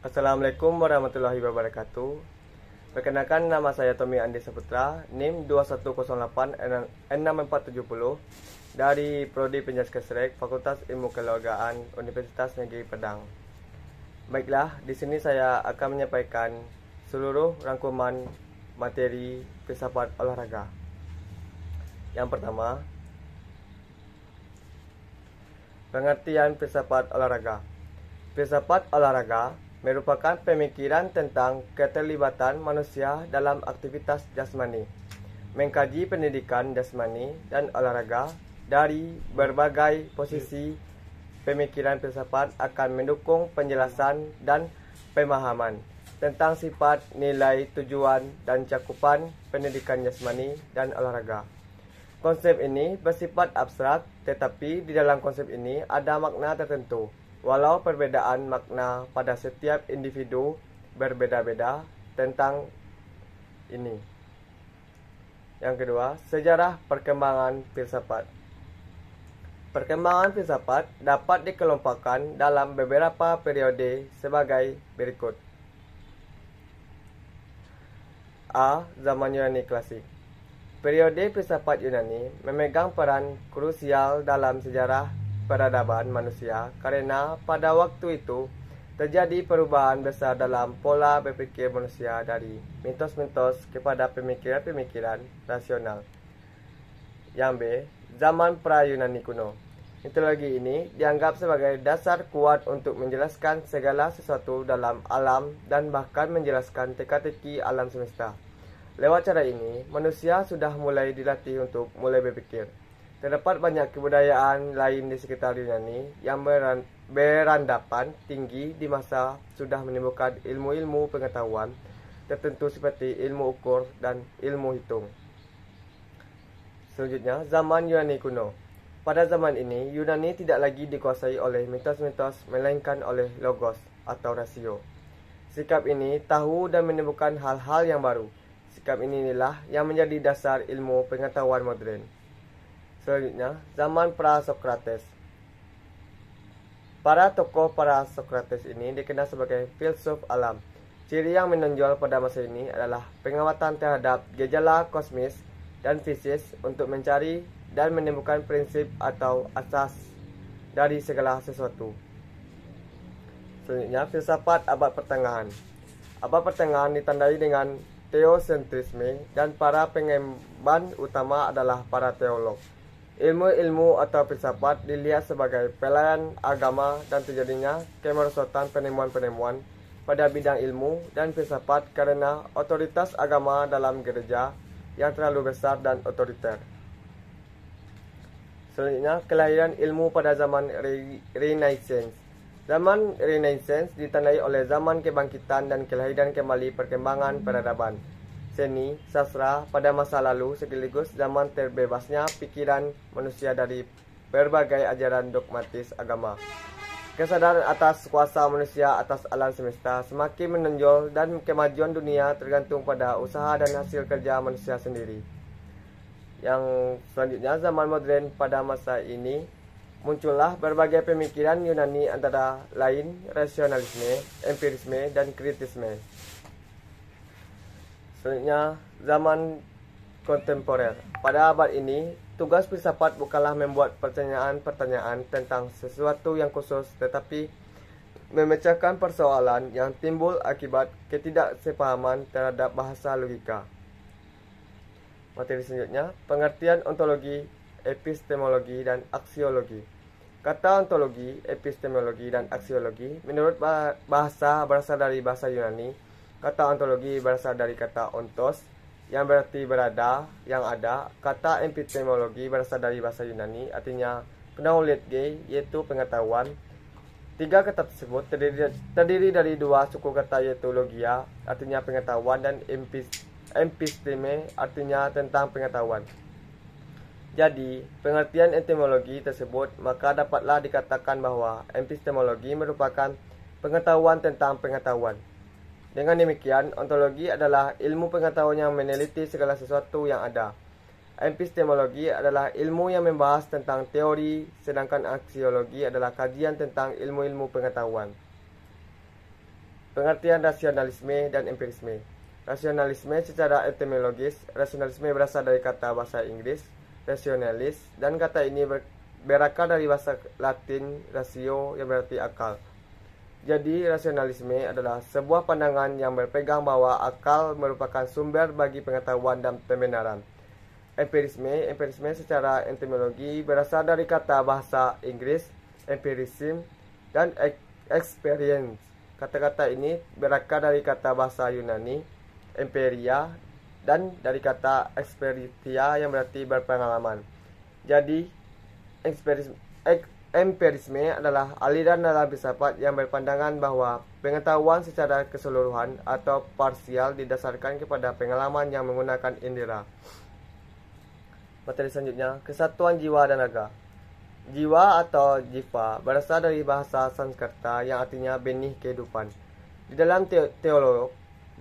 Assalamualaikum warahmatullahi wabarakatuh. Perkenalkan, nama saya Tommy Andi Saputra, NIM 21086470 dari Prodi Penjas Kesrek, Fakultas Ilmu Kelembagaan, Universitas Negeri Padang. Baiklah, di sini saya akan menyampaikan seluruh rangkuman materi filsafat olahraga. Yang pertama, pengertian filsafat olahraga. Filsafat olahraga merupakan pemikiran tentang keterlibatan manusia dalam aktivitas jasmani, mengkaji pendidikan jasmani dan olahraga. Dari berbagai posisi, pemikiran filsafat akan mendukung penjelasan dan pemahaman tentang sifat, nilai, tujuan, dan cakupan pendidikan jasmani dan olahraga. Konsep ini bersifat abstrak, tetapi di dalam konsep ini ada makna tertentu, walau perbedaan makna pada setiap individu berbeda-beda tentang ini. Yang kedua, sejarah perkembangan filsafat. Perkembangan filsafat dapat dikelompokkan dalam beberapa periode sebagai berikut. A. Zaman Yunani klasik. Periode filsafat Yunani memegang peran krusial dalam sejarah peradaban manusia karena pada waktu itu terjadi perubahan besar dalam pola berpikir manusia dari mitos-mitos kepada pemikiran-pemikiran rasional. Yang B. Zaman pra-Yunani kuno. Mitologi ini dianggap sebagai dasar kuat untuk menjelaskan segala sesuatu dalam alam dan bahkan menjelaskan teka-teki alam semesta. Lewat cara ini, manusia sudah mulai dilatih untuk mulai berpikir. Terdapat banyak kebudayaan lain di sekitar Yunani yang berandapan tinggi di masa sudah menimbulkan ilmu-ilmu pengetahuan tertentu seperti ilmu ukur dan ilmu hitung. Selanjutnya, zaman Yunani kuno. Pada zaman ini, Yunani tidak lagi dikuasai oleh mitos-mitos melainkan oleh logos atau rasio. Sikap ini tahu dan menimbulkan hal-hal yang baru. Sikap inilah yang menjadi dasar ilmu pengetahuan modern. Selanjutnya, zaman pra-Sokrates. Para tokoh pra-Sokrates ini dikenal sebagai filsuf alam. Ciri yang menonjol pada masa ini adalah pengamatan terhadap gejala kosmis dan fisis untuk mencari dan menemukan prinsip atau asas dari segala sesuatu. Selanjutnya, filsafat abad pertengahan. Abad pertengahan ditandai dengan teosentrisme dan para pengemban utama adalah para teolog. Ilmu-ilmu atau filsafat dilihat sebagai pelayan agama dan terjadinya kemerosotan penemuan-penemuan pada bidang ilmu dan filsafat karena otoritas agama dalam gereja yang terlalu besar dan otoriter. Selanjutnya, kelahiran ilmu pada zaman Renaissance. Zaman Renaissance ditandai oleh zaman kebangkitan dan kelahiran kembali perkembangan peradaban, seni, sastra pada masa lalu sekaligus zaman terbebasnya pikiran manusia dari berbagai ajaran dogmatis agama. Kesadaran atas kuasa manusia atas alam semesta semakin menonjol dan kemajuan dunia tergantung pada usaha dan hasil kerja manusia sendiri. Yang selanjutnya, zaman modern. Pada masa ini muncullah berbagai pemikiran Yunani antara lain rasionalisme, empirisme, dan kritisme. Selanjutnya, zaman kontemporer. Pada abad ini, tugas filsafat bukanlah membuat pertanyaan-pertanyaan tentang sesuatu yang khusus, tetapi memecahkan persoalan yang timbul akibat ketidaksepahaman terhadap bahasa logika. Materi selanjutnya, pengertian ontologi, epistemologi, dan aksiologi. Kata ontologi, epistemologi, dan aksiologi menurut bahasa berasal dari bahasa Yunani. Kata ontologi berasal dari kata ontos yang berarti berada, yang ada. Kata epistemologi berasal dari bahasa Yunani, artinya knowledge, yaitu pengetahuan. Tiga kata tersebut terdiri dari dua suku kata, yaitu logia, artinya pengetahuan, dan episteme, artinya tentang pengetahuan. Jadi, pengertian etimologi tersebut maka dapatlah dikatakan bahwa epistemologi merupakan pengetahuan tentang pengetahuan. Dengan demikian, ontologi adalah ilmu pengetahuan yang meneliti segala sesuatu yang ada. Epistemologi adalah ilmu yang membahas tentang teori, sedangkan aksiologi adalah kajian tentang ilmu-ilmu pengetahuan. Pengertian rasionalisme dan empirisme. Rasionalisme secara etimologis, rasionalisme berasal dari kata bahasa Inggris, rationalis, dan kata ini berakar dari bahasa Latin ratio yang berarti akal. Jadi, rasionalisme adalah sebuah pandangan yang berpegang bahwa akal merupakan sumber bagi pengetahuan dan pembenaran. Empirisme secara etimologi berasal dari kata bahasa Inggris empirism dan experience. Kata-kata ini berakar dari kata bahasa Yunani empiria dan dari kata experitia yang berarti berpengalaman. Jadi, empirisme adalah aliran dalam filsafat yang berpandangan bahwa pengetahuan secara keseluruhan atau parsial didasarkan kepada pengalaman yang menggunakan indera. Materi selanjutnya, kesatuan jiwa dan raga. Jiwa atau jiva berasal dari bahasa Sanskerta yang artinya benih kehidupan. Di dalam teolog,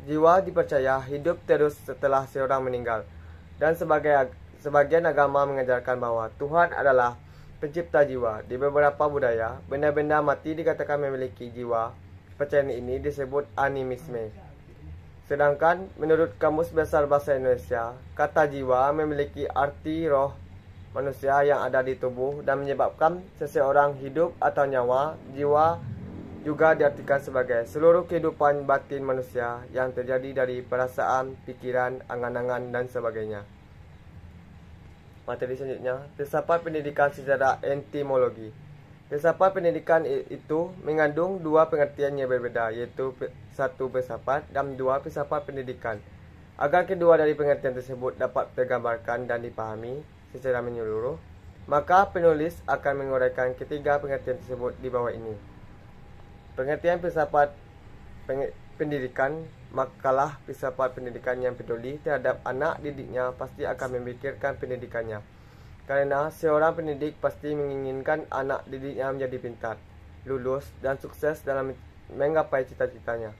jiwa dipercaya hidup terus setelah seorang meninggal. Dan sebagian agama mengajarkan bahwa Tuhan adalah pencipta jiwa. Di beberapa budaya, benda-benda mati dikatakan memiliki jiwa. Kepercayaan ini disebut animisme. Sedangkan menurut Kamus Besar Bahasa Indonesia, kata jiwa memiliki arti roh manusia yang ada di tubuh dan menyebabkan seseorang hidup atau nyawa. Jiwa juga diartikan sebagai seluruh kehidupan batin manusia yang terjadi dari perasaan, pikiran, angan-angan, dan sebagainya. Materi selanjutnya, filsafat pendidikan secara etimologi. Filsafat pendidikan itu mengandung dua pengertian yang berbeda, yaitu satu filsafat dan dua filsafat pendidikan. Agar kedua dari pengertian tersebut dapat tergambarkan dan dipahami secara menyeluruh, maka penulis akan menguraikan ketiga pengertian tersebut di bawah ini. Pengertian filsafat pendidikan, makalah filsafat pendidikan yang peduli terhadap anak didiknya pasti akan memikirkan pendidikannya. Karena seorang pendidik pasti menginginkan anak didiknya menjadi pintar, lulus, dan sukses dalam menggapai cita-citanya.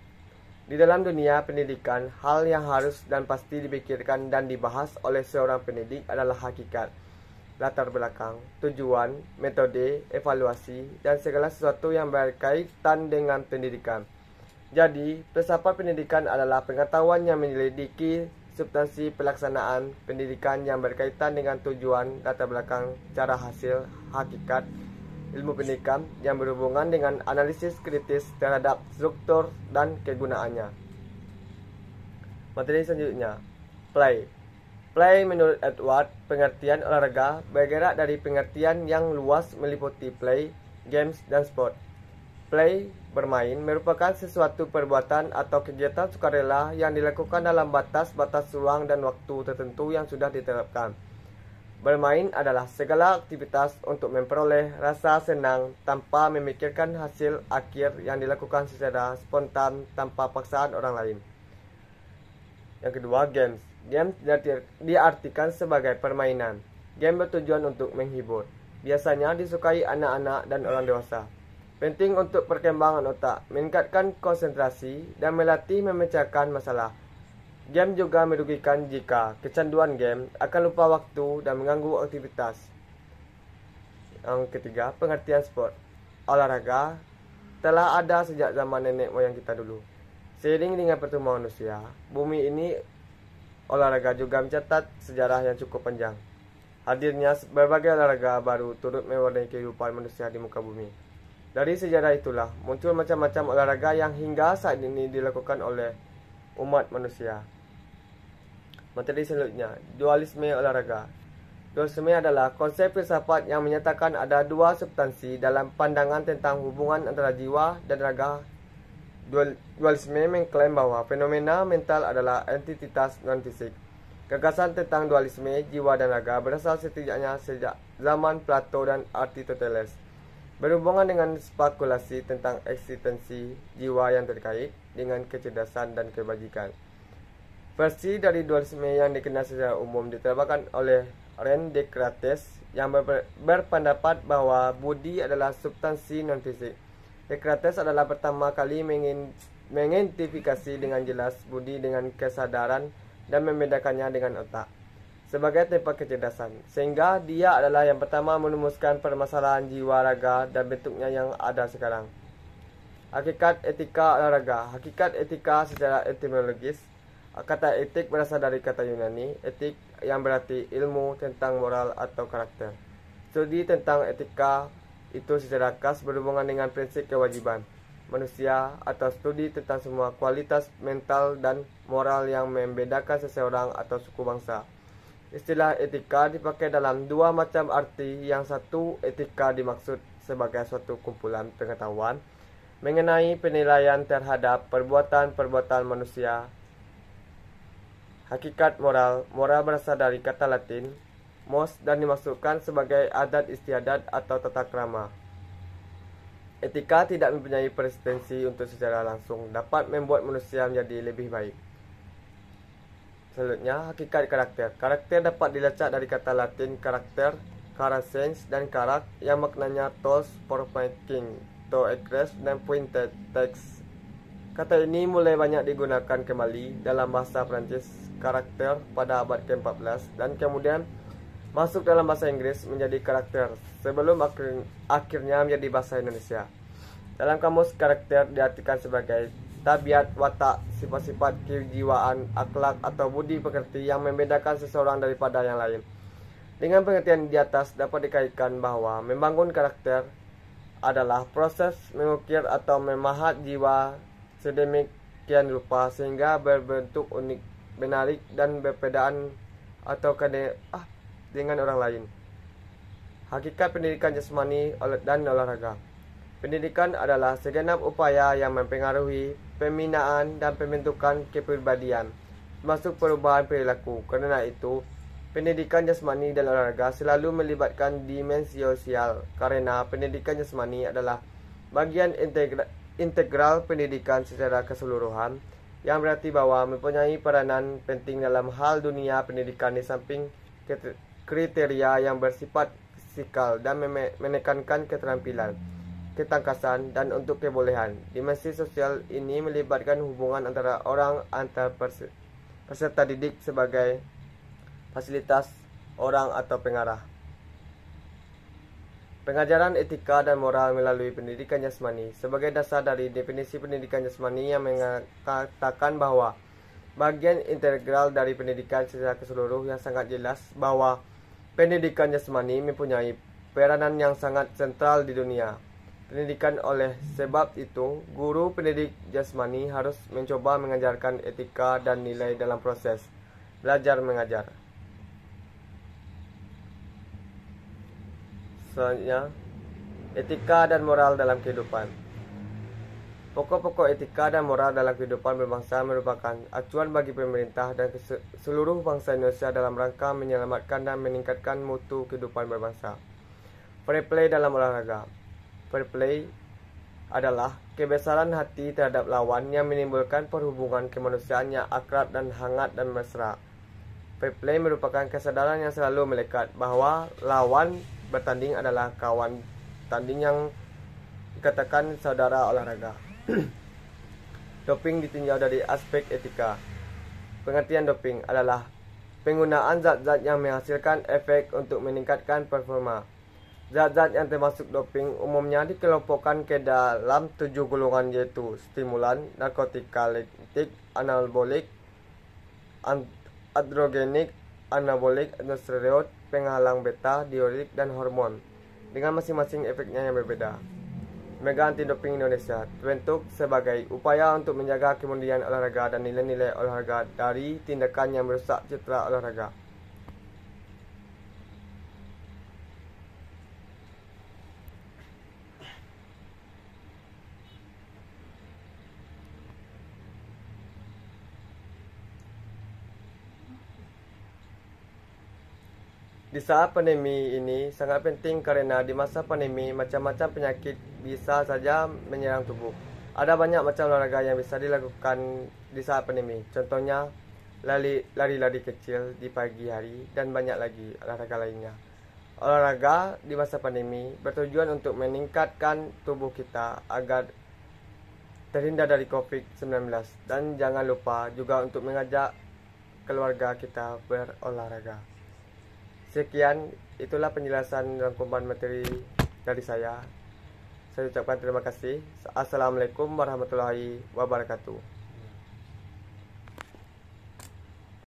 Di dalam dunia pendidikan, hal yang harus dan pasti dipikirkan dan dibahas oleh seorang pendidik adalah hakikat, latar belakang, tujuan, metode, evaluasi, dan segala sesuatu yang berkaitan dengan pendidikan. Jadi, filsafat pendidikan adalah pengetahuan yang menyelidiki substansi pelaksanaan pendidikan yang berkaitan dengan tujuan, latar belakang, cara hasil, hakikat, ilmu pendidikan yang berhubungan dengan analisis kritis terhadap struktur dan kegunaannya. Materi selanjutnya, play. Play menurut Edward, pengertian olahraga bergerak dari pengertian yang luas meliputi play, games, dan sport. Play, bermain, merupakan sesuatu perbuatan atau kegiatan sukarela yang dilakukan dalam batas-batas ruang dan waktu tertentu yang sudah diterapkan. Bermain adalah segala aktivitas untuk memperoleh rasa senang tanpa memikirkan hasil akhir yang dilakukan secara spontan tanpa paksaan orang lain. Yang kedua, games. Games diartikan sebagai permainan. Game bertujuan untuk menghibur. Biasanya disukai anak-anak dan orang dewasa. Penting untuk perkembangan otak, meningkatkan konsentrasi, dan melatih memecahkan masalah. Game juga merugikan jika kecanduan game akan lupa waktu dan mengganggu aktivitas. Yang ketiga, pengertian sport. Olahraga telah ada sejak zaman nenek moyang kita dulu. Seiring dengan pertumbuhan manusia, bumi ini olahraga juga mencatat sejarah yang cukup panjang. Hadirnya berbagai olahraga baru turut mewarnai kehidupan manusia di muka bumi. Dari sejarah itulah muncul macam-macam olahraga yang hingga saat ini dilakukan oleh umat manusia. Materi selanjutnya, dualisme olahraga. Dualisme adalah konsep filsafat yang menyatakan ada dua substansi dalam pandangan tentang hubungan antara jiwa dan raga. Dualisme mengklaim bahwa fenomena mental adalah entitas non-fisik. Gagasan tentang dualisme jiwa dan raga berasal setidaknya sejak zaman Plato dan Aristoteles. Berhubungan dengan spekulasi tentang eksistensi jiwa yang terkait dengan kecerdasan dan kebajikan. Versi dari dualisme yang dikenal secara umum diterapkan oleh Rene Descartes yang berpendapat bahwa budi adalah substansi non-fisik. Descartes adalah pertama kali mengidentifikasi dengan jelas budi dengan kesadaran dan membedakannya dengan otak. sebagai tempat kecerdasan, sehingga dia adalah yang pertama merumuskan permasalahan jiwa raga dan bentuknya yang ada sekarang. Hakikat etika olahraga. Hakikat etika secara etimologis, kata etik berasal dari kata Yunani, etik yang berarti ilmu tentang moral atau karakter. Studi tentang etika itu secara khas berhubungan dengan prinsip kewajiban manusia atau studi tentang semua kualitas mental dan moral yang membedakan seseorang atau suku bangsa. Istilah etika dipakai dalam dua macam arti. Yang satu, etika dimaksud sebagai suatu kumpulan pengetahuan mengenai penilaian terhadap perbuatan-perbuatan manusia. Hakikat moral. Moral berasal dari kata Latin mos dan dimaksudkan sebagai adat istiadat atau tata krama. Etika tidak mempunyai pretensi untuk secara langsung dapat membuat manusia menjadi lebih baik. Selanjutnya, hakikat karakter. Karakter dapat dilacak dari kata Latin karakter, karasens, dan karak yang maknanya tools for making, to express, dan pointed text. Kata ini mulai banyak digunakan kembali dalam bahasa Perancis karakter pada abad ke-14 dan kemudian masuk dalam bahasa Inggris menjadi karakter sebelum akhirnya menjadi bahasa Indonesia. Dalam kamus, karakter diartikan sebagai tabiat, watak, sifat-sifat kejiwaan, akhlak atau budi pekerti yang membedakan seseorang daripada yang lain. Dengan pengertian di atas dapat dikaitkan bahwa membangun karakter adalah proses mengukir atau memahat jiwa sedemikian rupa sehingga berbentuk unik, menarik, dan berbedaan atau dengan orang lain. Hakikat pendidikan jasmani dan olahraga. Pendidikan adalah segenap upaya yang mempengaruhi pembinaan dan pembentukan kepribadian, termasuk perubahan perilaku. Karena itu, pendidikan jasmani dan olahraga selalu melibatkan dimensi sosial, karena pendidikan jasmani adalah bagian integral pendidikan secara keseluruhan, yang berarti bahwa mempunyai peranan penting dalam hal dunia pendidikan di samping kriteria yang bersifat fisikal dan menekankan keterampilan, ketangkasan, dan untuk kebolehan. Dimensi sosial ini melibatkan hubungan antara orang antar peserta didik sebagai fasilitas orang atau pengarah. Pengajaran etika dan moral melalui pendidikan jasmani. Sebagai dasar dari definisi pendidikan jasmani yang mengatakan bahwa bagian integral dari pendidikan secara keseluruhan yang sangat jelas bahwa pendidikan jasmani mempunyai peranan yang sangat sentral di dunia pendidikan. Oleh sebab itu, guru pendidik jasmani harus mencoba mengajarkan etika dan nilai dalam proses belajar mengajar. Selanjutnya, etika dan moral dalam kehidupan. Pokok-pokok etika dan moral dalam kehidupan berbangsa merupakan acuan bagi pemerintah dan seluruh bangsa Indonesia dalam rangka menyelamatkan dan meningkatkan mutu kehidupan berbangsa. Fair play dalam olahraga. Fair play adalah kebesaran hati terhadap lawan yang menimbulkan perhubungan kemanusiaan yang akrab dan hangat dan mesra. Fair play merupakan kesadaran yang selalu melekat bahwa lawan bertanding adalah kawan tanding yang dikatakan saudara olahraga. Doping ditinjau dari aspek etika. Pengertian doping adalah penggunaan zat-zat yang menghasilkan efek untuk meningkatkan performa. Zat-zat yang termasuk doping umumnya dikelompokkan ke dalam 7 golongan, yaitu stimulan, narkotika, lektik, anabolik, androgenik, anabolik, steroid, penghalang beta, diuretik, dan hormon, dengan masing-masing efeknya yang berbeda. Lembaga Anti Doping Indonesia terbentuk sebagai upaya untuk menjaga kemurnian olahraga dan nilai-nilai olahraga dari tindakan yang merusak citra olahraga. Di saat pandemi ini sangat penting karena di masa pandemi macam-macam penyakit bisa saja menyerang tubuh. Ada banyak macam olahraga yang bisa dilakukan di saat pandemi. Contohnya lari-lari kecil di pagi hari dan banyak lagi olahraga lainnya. Olahraga di masa pandemi bertujuan untuk meningkatkan tubuh kita agar terhindar dari COVID-19 dan jangan lupa juga untuk mengajak keluarga kita berolahraga. Sekian, itulah penjelasan rangkuman materi dari saya. Saya ucapkan terima kasih. Assalamualaikum warahmatullahi wabarakatuh.